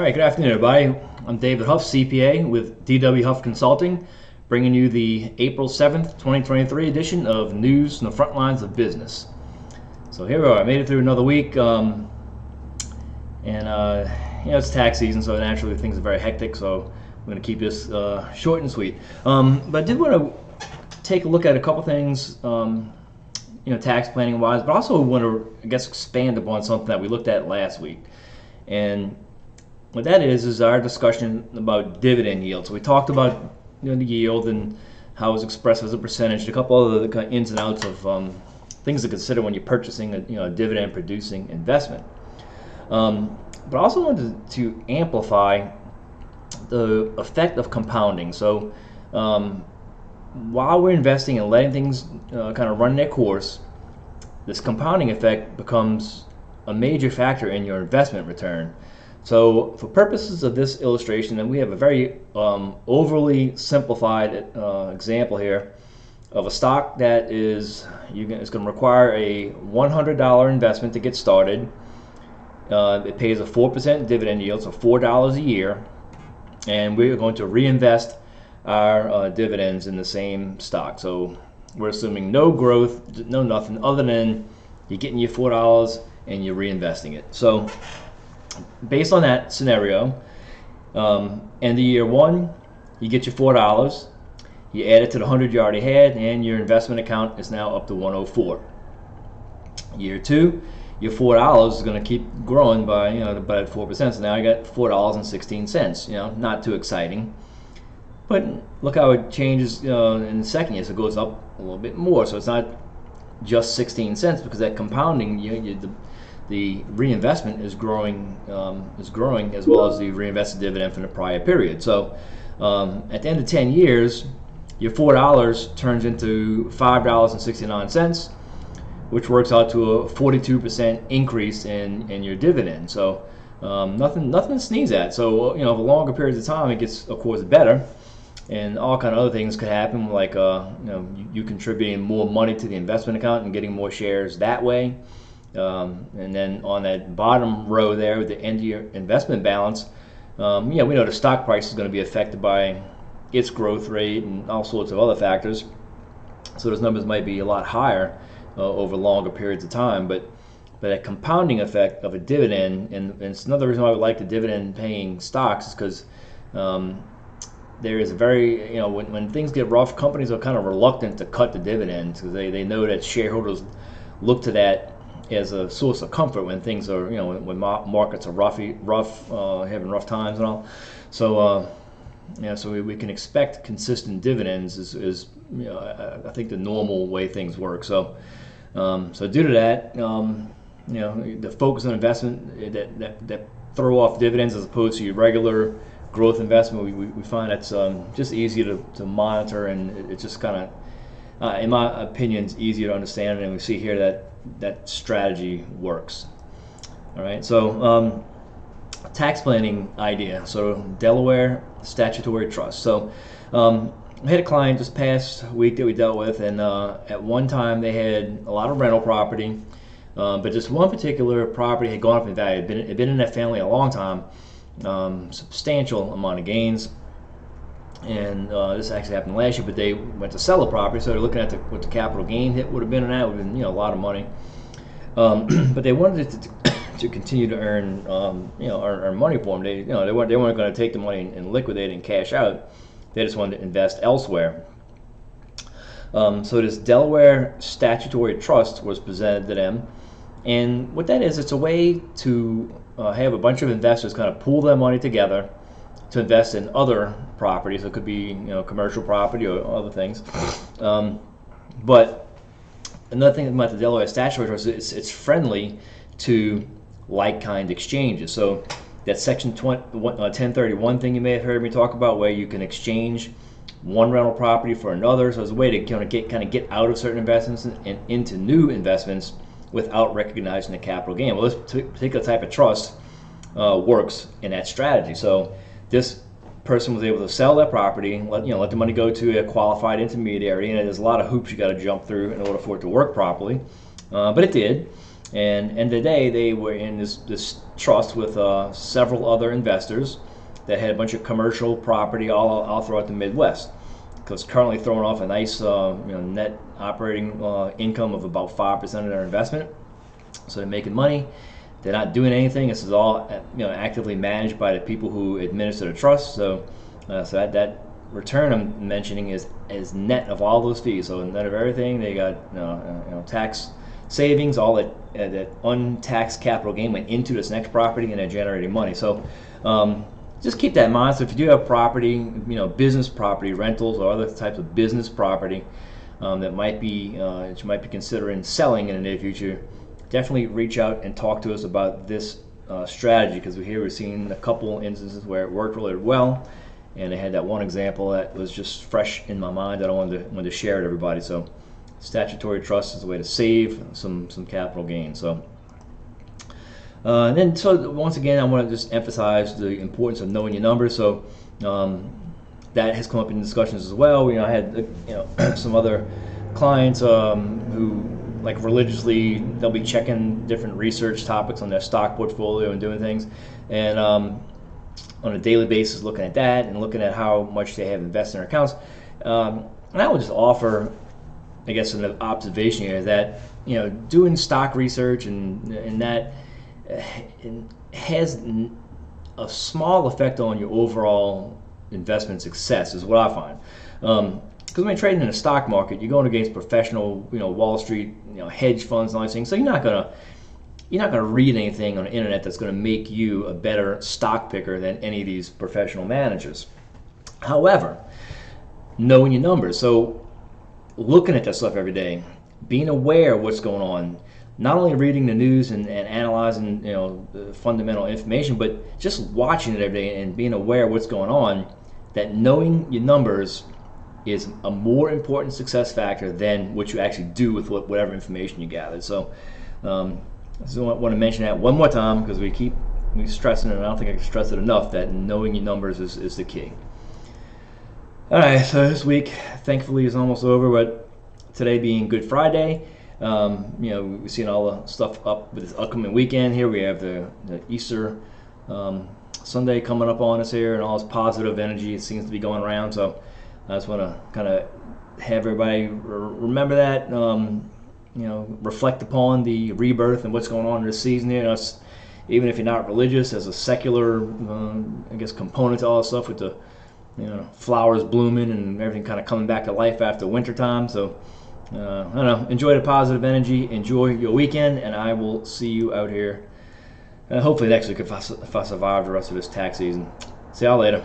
right, good afternoon, everybody. I'm David Huff, CPA with DW Huff Consulting, bringing you the April 7th, 2023 edition of News from the Front Lines of Business. So here we are. I made it through another week, it's tax season, so naturally things are very hectic, so I'm going to keep this short and sweet. But I did want to take a look at a couple things, tax planning wise, but also want to, expand upon something that we looked at last week. And what that is our discussion about dividend yield. So we talked about the yield and how it was expressed as a percentage, a couple other kind of ins and outs of things to consider when you're purchasing a dividend producing investment. But I also wanted to amplify the effect of compounding. So while we're investing and letting things kind of run their course, this compounding effect becomes a major factor in your investment return. So for purposes of this illustration, and we have a very overly simplified example here of a stock that is going to require a $100 investment to get started. It pays a 4% dividend yield, so $4 a year, and we're going to reinvest our dividends in the same stock. So we're assuming no growth, no nothing, other than you're getting your $4 and you're reinvesting it. So based on that scenario, end of year one, you get your $4, you add it to the 100 you already had, and your investment account is now up to 104. Year two, your $4 is going to keep growing by about 4%. So now you got $4.16. Not too exciting, but look how it changes in the second year. So it goes up a little bit more. So it's not just 16 cents because that compounding, the reinvestment is growing as well as the reinvested dividend from the prior period. So at the end of 10 years, your $4 turns into $5.69, which works out to a 42% increase in your dividend. So nothing to sneeze at. So over longer periods of time, it gets, of course, better, and all kind of other things could happen, like you contributing more money to the investment account and getting more shares that way. And then on that bottom row there, with the end of your investment balance, we know the stock price is going to be affected by its growth rate and all sorts of other factors. So those numbers might be a lot higher over longer periods of time. But that compounding effect of a dividend, and it's another reason why we like the dividend paying stocks, is because there is a very, when things get rough, companies are kind of reluctant to cut the dividends because they know that shareholders look to that as a source of comfort when things are, when markets are rough, having rough times and all. So, so we can expect consistent dividends is I think the normal way things work. So, so due to that, the focus on investment that throw off dividends as opposed to your regular growth investment, we find that's just easier to monitor, and it's just kind of, in my opinion, it's easier to understand, and we see here that strategy works. All right, so tax planning idea. So Delaware Statutory Trusts. So I had a client this past week that we dealt with, and at one time they had a lot of rental property, but just one particular property had gone up in value. It had been in that family a long time, substantial amount of gains. And this actually happened last year, but they went to sell the property, so they're looking at what the capital gain hit would have been, and that would have been a lot of money. But they wanted it to continue to earn earn money for them. They weren't going to take the money and liquidate and cash out. They just wanted to invest elsewhere. So this Delaware Statutory Trust was presented to them, and what that is, it's a way to have a bunch of investors kind of pool their money together to invest in other properties. It could be commercial property or other things. But another thing about the Delaware Statutory Trust is it's friendly to like-kind exchanges. So that Section 1031 thing you may have heard me talk about, where you can exchange one rental property for another. So it's a way to kind of get out of certain investments and into new investments without recognizing the capital gain. Well, this particular type of trust works in that strategy. So this person was able to sell that property, let the money go to a qualified intermediary, and there's a lot of hoops you got to jump through in order for it to work properly, but it did. And end of the day, they were in this trust with several other investors that had a bunch of commercial property all throughout the Midwest. Because currently throwing off a nice net operating income of about 5% of their investment. So they're making money. They're not doing anything. This is all actively managed by the people who administer the trust. So that return I'm mentioning is net of all those fees. So net of everything, they got tax savings, all that untaxed capital gain went into this next property, and they're generating money. So just keep that in mind. So if you do have property, business property, rentals, or other types of business property that you might be considering selling in the near future, definitely reach out and talk to us about this strategy, because we're seeing a couple instances where it worked really well, and I had that one example that was just fresh in my mind that I wanted to share with everybody. So statutory trust is a way to save some capital gain. So once again, I want to just emphasize the importance of knowing your numbers. So that has come up in discussions as well. I had some other clients who, like, religiously, they'll be checking different research topics on their stock portfolio and doing things, and on a daily basis looking at that and looking at how much they have invested in their accounts. And I would just offer, I guess, an observation here that doing stock research and that has a small effect on your overall investment success, is what I find. Because when you're trading in the stock market, you're going against professional, Wall Street, hedge funds and all these things. So you're not gonna read anything on the internet that's gonna make you a better stock picker than any of these professional managers. However, knowing your numbers, so looking at that stuff every day, being aware of what's going on, not only reading the news and analyzing the fundamental information, but just watching it every day and being aware of what's going on, that knowing your numbers is a more important success factor than what you actually do with whatever information you gathered. So I just want to mention that one more time, because we keep stressing it, and I don't think I can stress it enough, that knowing your numbers is the key. All right, so this week, thankfully, is almost over, but today being Good Friday, we've seen all the stuff up with this upcoming weekend here. We have the Easter Sunday coming up on us here, and all this positive energy seems to be going around. So I just want to kind of have everybody remember that, reflect upon the rebirth and what's going on in this season here. Even if you're not religious, as a secular, component to all this stuff with the flowers blooming and everything kind of coming back to life after winter time. So I don't know, enjoy the positive energy, enjoy your weekend, and I will see you out here hopefully next week if I survive the rest of this tax season. See y'all later.